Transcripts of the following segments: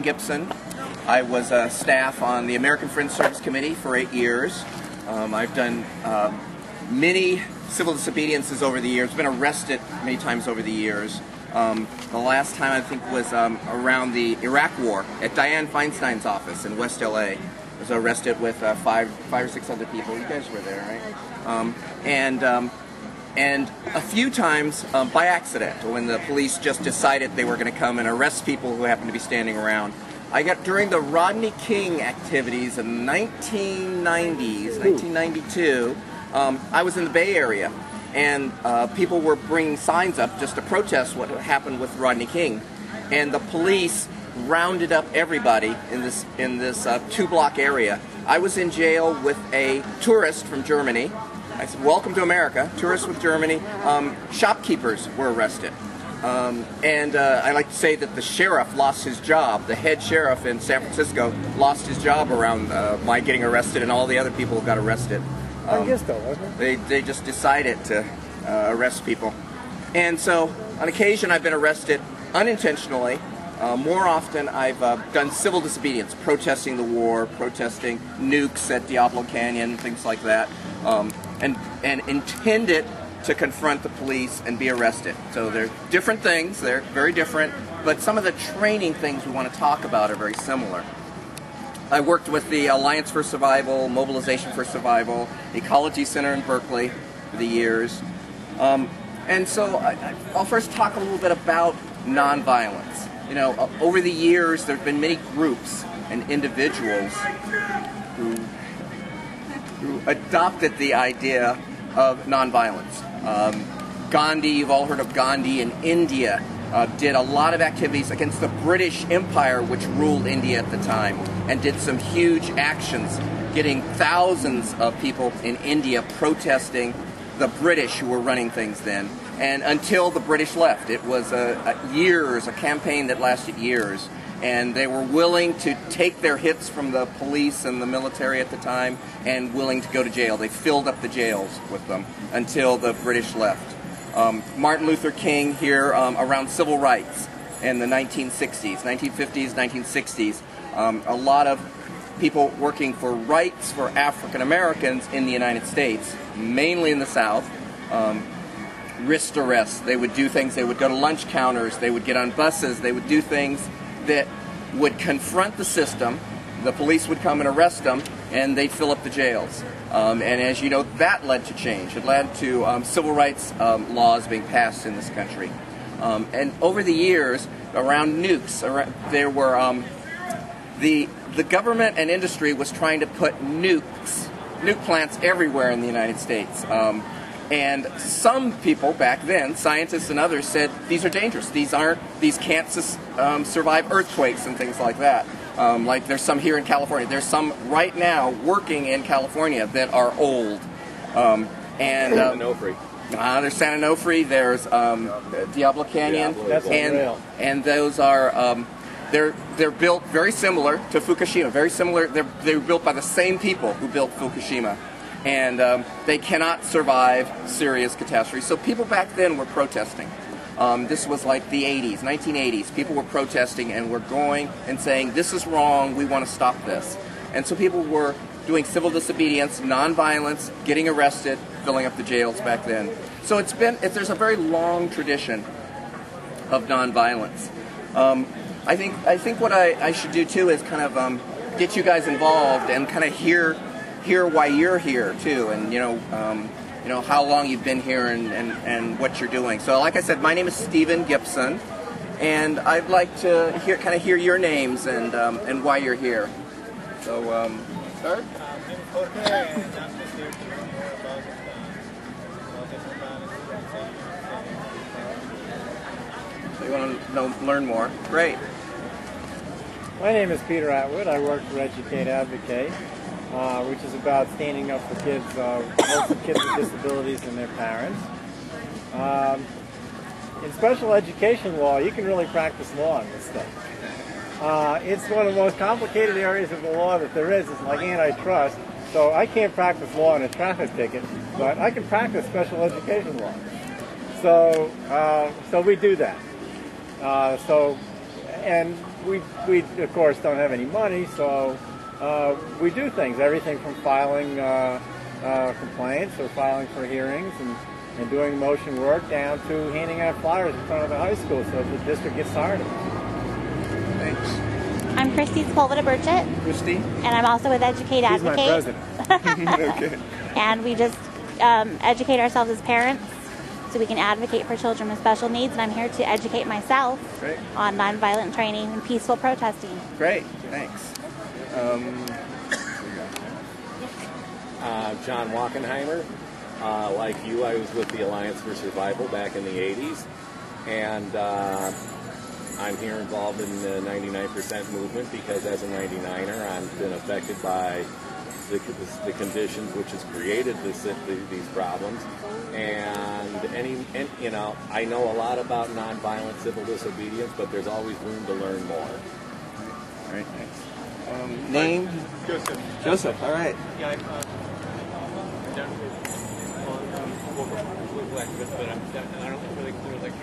Gibson. I was a staff on the American Friends Service Committee for 8 years. I've done many civil disobediences over the years, been arrested many times over the years. The last time I think was around the Iraq War at Dianne Feinstein's office in West LA. I was arrested with five or six other people. You guys were there, right? And a few times by accident, when the police just decided they were going to come and arrest people who happened to be standing around. I got during the Rodney King activities in the 1990s, 1992. I was in the Bay Area, and people were bringing signs up just to protest what happened with Rodney King, and the police rounded up everybody in this 2-block area. I was in jail with a tourist from Germany. I said, "Welcome to America." Tourists with Germany. Shopkeepers were arrested. I like to say that the sheriff lost his job. The head sheriff in San Francisco lost his job around my getting arrested, and all the other people got arrested. Augusto, wasn't it? They just decided to arrest people. And so, on occasion, I've been arrested unintentionally. More often, I've done civil disobedience, protesting the war, protesting nukes at Diablo Canyon, things like that, and intended to confront the police and be arrested. So they're different things, they're very different, but some of the training things we want to talk about are very similar. I worked with the Alliance for Survival, Mobilization for Survival, Ecology Center in Berkeley for the years. And so I'll first talk a little bit about nonviolence. You know, over the years there have been many groups and individuals who adopted the idea of nonviolence. Gandhi, you've all heard of Gandhi in India, did a lot of activities against the British Empire, which ruled India at the time, and did some huge actions, getting thousands of people in India protesting the British who were running things then. And until the British left, it was a campaign that lasted years. And they were willing to take their hits from the police and the military at the time and willing to go to jail. They filled up the jails with them until the British left. Martin Luther King here around civil rights in the 1960s, 1950s, 1960s. A lot of people working for rights for African Americans in the United States, mainly in the South. Wrist arrests. They would do things, they would go to lunch counters, they would get on buses, they would do things that would confront the system. The police would come and arrest them, and they'd fill up the jails. And as you know, that led to change. It led to civil rights laws being passed in this country. And over the years, around nukes, there were the government and industry was trying to put nuke plants everywhere in the United States. And some people back then, scientists and others, said these are dangerous. These can't survive earthquakes and things like that. Like there's some here in California. There's some right now working in California that are old. San Onofre. There's San Onofre. There's Diablo Canyon. And those are they're built very similar to Fukushima. Very similar. They're built by the same people who built Fukushima. And they cannot survive serious catastrophes. So people back then were protesting. This was like the 80s, 1980s. People were protesting and were going and saying, this is wrong, we want to stop this. And so people were doing civil disobedience, nonviolence, getting arrested, filling up the jails back then. So there's a very long tradition of nonviolence. I think what I should do too is kind of get you guys involved and kind of hear why you're here too, and you know how long you've been here and what you're doing. So, like I said, my name is Stephen Gibson, and I'd like to hear your names and why you're here. So, start. So you want to learn more? Great. My name is Peter Atwood. I work for Educate Advocate, which is about standing up for kids, mostly kids with disabilities and their parents. In special education law, you can really practice law in this stuff. It's one of the most complicated areas of the law that there is. It's like antitrust. So I can't practice law in a traffic ticket, but I can practice special education law. So we do that. And we of course don't have any money, so we do things, everything from filing complaints or filing for hearings and doing motion work down to handing out flyers in front of the high school so the district gets tired of it. Thanks. I'm Christy Sepulveda-Burchett. Christy? And I'm also with Educate He's my Advocate. president. Okay. And we just educate ourselves as parents so we can advocate for children with special needs. And I'm here to educate myself Great. on nonviolent training and peaceful protesting. Great. Thanks. John Wackenheimer. Like you, I was with the Alliance for Survival back in the 80s, and I'm here involved in the 99% movement because as a 99er, I've been affected by the conditions which has created these problems. And you know, I know a lot about nonviolent civil disobedience, but there's always room to learn more. All right, thanks. Name? Joseph. Joseph, all right. Yeah, I'm down with local activist, but I don't really clear like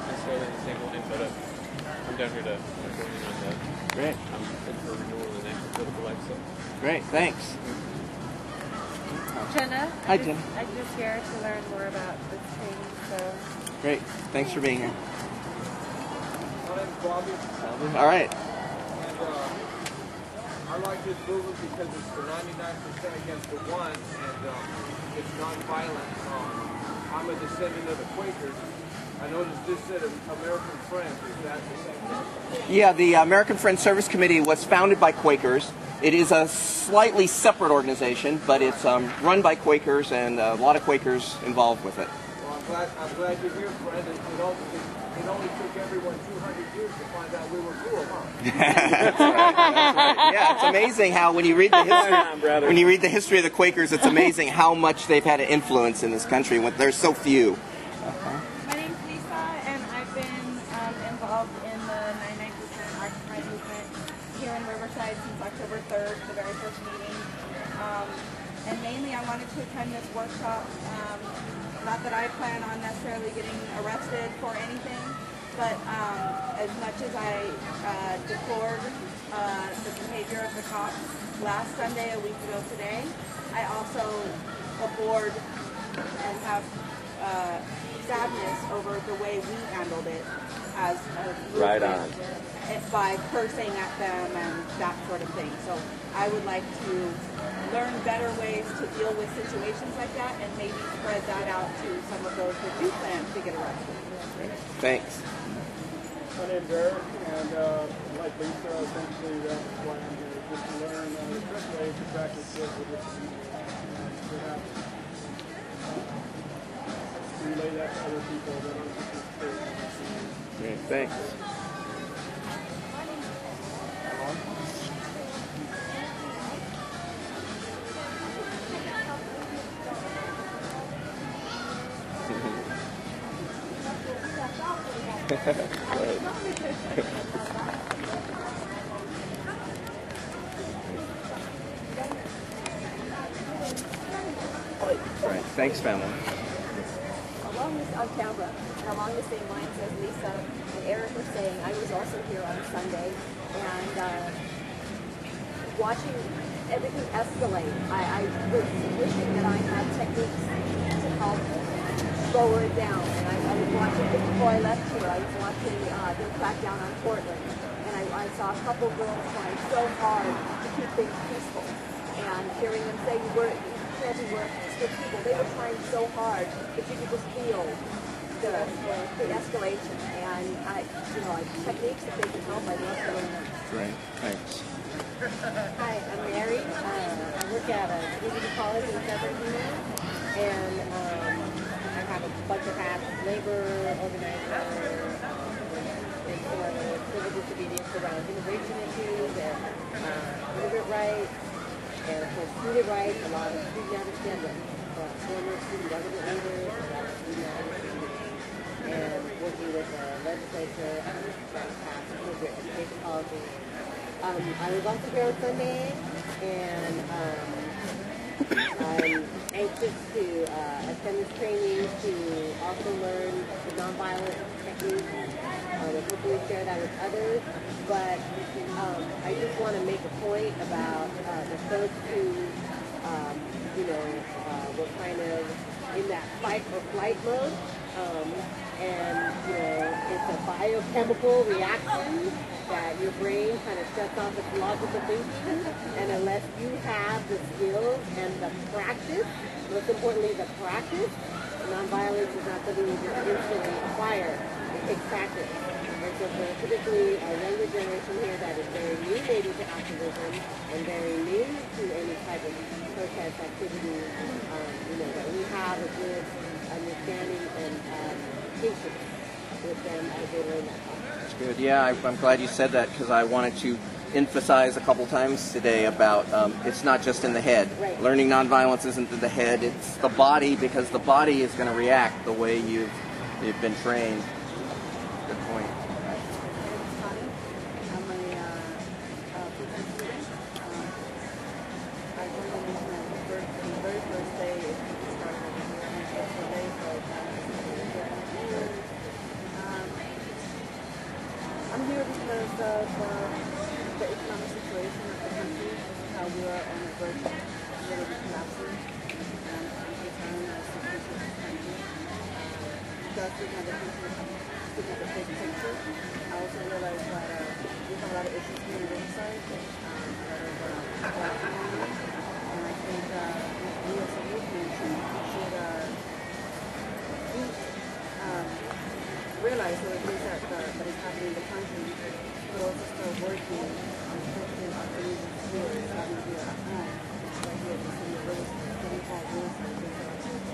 necessarily in the same line, but I'm down here to go in on that. Great. I'm looking for renewal in the next political life, so. Great, thanks. Jenna. Hi, Jenna. I'm just here to learn more about this training, so. Great, thanks for being here. My name's Bobby. All right. And I like this movement because it's the 99% against the 1, and it's non-violent. I'm a descendant of the Quakers. I noticed this said American Friends. Is that the same thing? Yeah, the American Friends Service Committee was founded by Quakers. It is a slightly separate organization, but it's run by Quakers and a lot of Quakers involved with it. Well, I'm glad you're here, friend. It only took everyone 200 years to find out we were cool, huh? That's right. Yeah, it's amazing how when you read the history of the Quakers, it's amazing how much they've had an influence in this country when there's so few. My name's Lisa, and I've been involved in the 99% Occupy movement here in Riverside since October 3rd, the very first meeting. And mainly I wanted to attend this workshop. Not that I plan on necessarily getting arrested for anything, but as much as I deplored the behavior of the cops last Sunday, a week ago today, I also abhorred and have sadness over the way we handled it as a movement. Right on. By cursing at them and that sort of thing. So I would like to learn better ways to deal with situations like that and maybe spread that out to some of those who do plan to get arrested. Thanks. My name's Eric, and like Lisa, essentially that's why I'm here, just to learn the correct ways to practice civil disobedience and perhaps relay that to other people that aren't participating. Great, thanks. Right. Thanks, family. On camera, along the same lines as Lisa and Eric were saying, I was also here on Sunday and watching everything escalate. I was wishing that I had techniques to help lower it down. And I was watching, just before I left here, I was watching them crack down on Portland. And I saw a couple girls trying so hard to keep things peaceful. And hearing them say, we're peaceful people. They were trying so hard, but you could just feel the escalation. And techniques that they can help, I love to learn them. Great, thanks. Hi, I'm Mary. I work at a community college in Southern Union, and I have a bunch of hats: labor organizer, and civil disobedience around immigration issues and immigrant rights. And for student rights, a lot of student advocates, former student government leaders, a lot of student advocates, and working with the legislature to pass immigrant education policy. I was also here on Sunday, and I'm anxious to attend this training to also learn the nonviolent techniques and hopefully share that with others. But I just want to make a point about the folks who, were kind of in that fight or flight mode. It's a biochemical reaction that your brain kind of shuts off its logical thinking, and unless you have the skills and the practice, most importantly the practice, nonviolence is not something you just instantly acquire. It takes practice. And so for particularly a younger generation here that is very new maybe to activism and very new to any type of protest activity, that we have a good understanding and patience with them as they learn that. That's good. Yeah, I'm glad you said that, because I wanted to emphasize a couple times today about it's not just in the head. Right. Learning nonviolence isn't in the head, it's the body, because the body is going to react the way you've been trained. Good point. I'm here because of the economic situation of the country, how we are on the verge of really collapsing, and I'm concerned as the future of this country. Just looking at the future, looking at the big picture, I also realize that we have a lot of issues here in Riverside, a lot of black community, and I think we as a movement should realize what it is that is happening in the country, but also start working on fixing our community skills that we do at home, right here in the city of Riverside, City Hall, Riverside, things that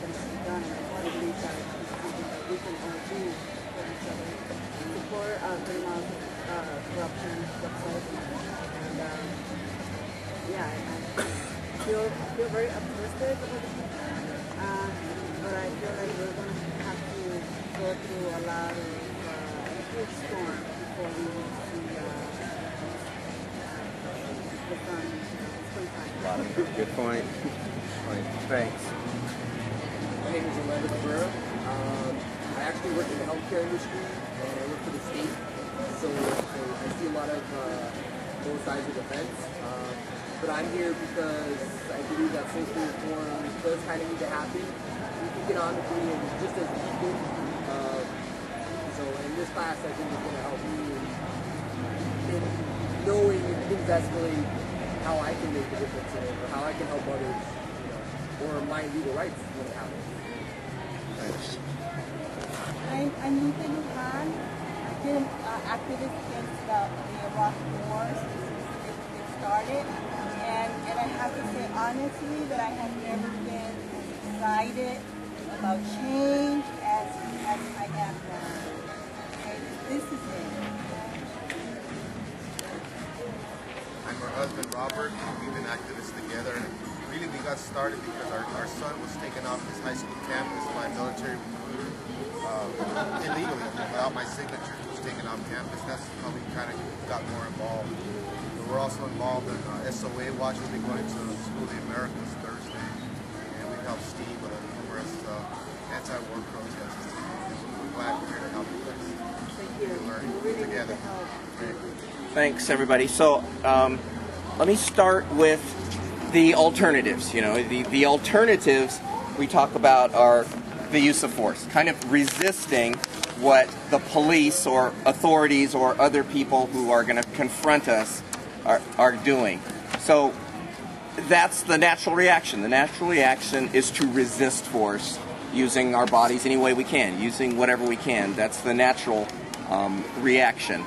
needs to be done, and I believe that it's something that we can all do for each other, support criminal corruption, websites, and I feel very optimistic about the future, but I feel like we're going to have to go through a lot of huge storm before we will see the sun springtime. Good point. Thanks. My name is Orlando Cabrera. I actually work in the healthcare industry and I work for the state. So I see a lot of both sides of the fence. But I'm here because I believe that social reform does kind of need to happen economically and just as people. So in this class, I think it's going to help me in knowing if things escalate, how I can make a difference in it, or how I can help others, or my legal rights when it happens. Thanks. I'm Nita Lujan. I've been an activist since the Iraq War, since it started. And I have to say honestly that I have never been excited about change as I am now. Okay, this is it. I'm her husband Robert. We've been activists together. Really we got started because our son was taken off his high school campus by a military recruiter illegally without my signature. He was taken off campus. That's how we kind of got more involved. We're also involved in SOA Watch. We'll be going to School of the Americas Thursday, and we helped Steve with numerous anti-war protests. We're glad we're here to help you guys. Thank you. We're learning together. Thanks, everybody. So let me start with the alternatives. The alternatives we talk about are the use of force, kind of resisting what the police or authorities or other people who are going to confront us are doing. So that's the natural reaction. The natural reaction is to resist force using our bodies any way we can, using whatever we can. That's the natural reaction.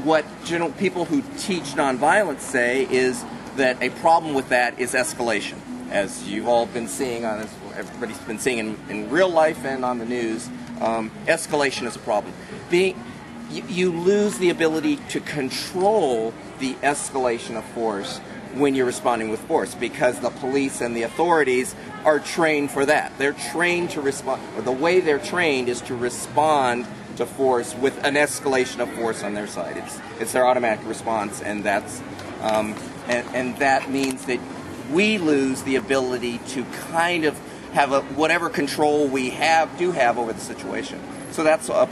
What general people who teach nonviolence say is that a problem with that is escalation. As you've all been seeing everybody's been seeing in real life and on the news, escalation is a problem. You lose the ability to control the escalation of force when you're responding with force, because the police and the authorities are trained for that. They're trained to respond, or the way they're trained is to respond to force with an escalation of force on their side. It's their automatic response, and that's and that means that we lose the ability to kind of have whatever control we do have over the situation. So that's a